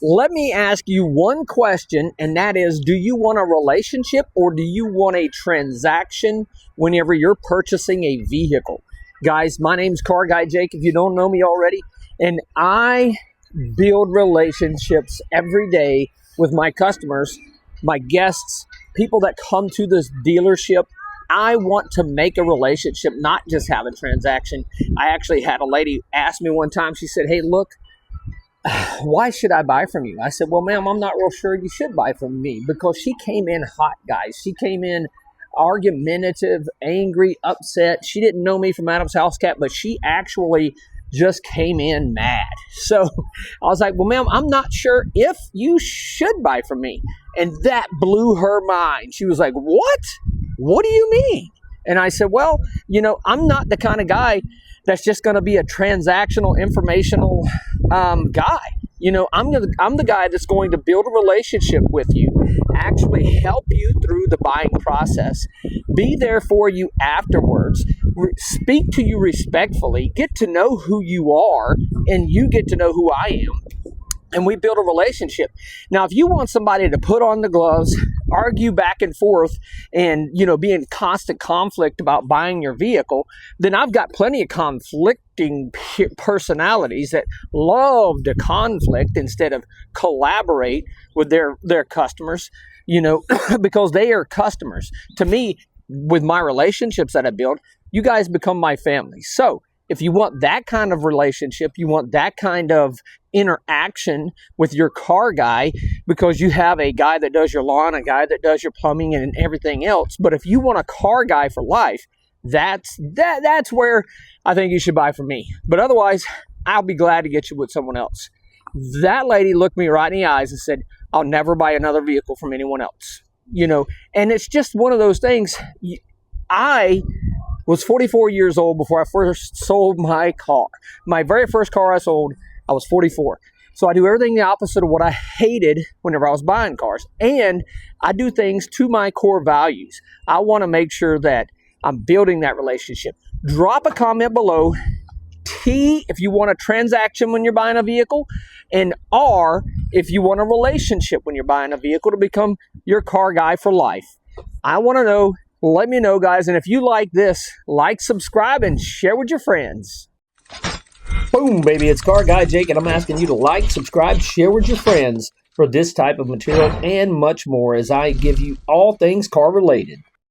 Let me ask you one question, and that is, do you want a relationship or do you want a transaction whenever you're purchasing a vehicle? Guys, my name's Car Guy Jake, if you don't know me already, and I build relationships every day with my customers, my guests, people that come to this dealership. I want to make a relationship, not just have a transaction. I actually had a lady ask me one time, she said, hey, look, why should I buy from you? I said, well, ma'am, I'm not real sure you should buy from me, because she came in hot, guys. She came in argumentative, angry, upset. She didn't know me from Adam's House Cat, but she actually just came in mad. So I was like, well, ma'am, I'm not sure if you should buy from me. And that blew her mind. She was like, what? What do you mean? And I said, well, I'm not the kind of guy that's just going to be a transactional, informational guy. I'm the guy that's going to build a relationship with you, actually help you through the buying process, be there for you afterwards, speak to you respectfully, get to know who you are, and you get to know who I am. And we build a relationship. Now, if you want somebody to put on the gloves, argue back and forth, and, be in constant conflict about buying your vehicle, then I've got plenty of conflicting personalities that love to conflict instead of collaborate with their customers, because they are customers. To me, with my relationships that I build, you guys become my family. So if you want that kind of relationship, you want that kind of interaction with your car guy, because you have a guy that does your lawn, a guy that does your plumbing and everything else. But if you want a car guy for life, that's where I think you should buy from me. But otherwise, I'll be glad to get you with someone else. That lady looked me right in the eyes and said, I'll never buy another vehicle from anyone else. And it's just one of those things. I was 44 years old before I first sold my car. My very first car I sold, I was 44. So I do everything the opposite of what I hated whenever I was buying cars. And I do things to my core values. I want to make sure that I'm building that relationship. Drop a comment below. T, if you want a transaction when you're buying a vehicle. And R, if you want a relationship when you're buying a vehicle to become your car guy for life. I want to know. Let me know, guys. And if you like this, like, subscribe, and share with your friends. Boom, baby. It's Car Guy Jake, and I'm asking you to like, subscribe, share with your friends for this type of material and much more as I give you all things car related.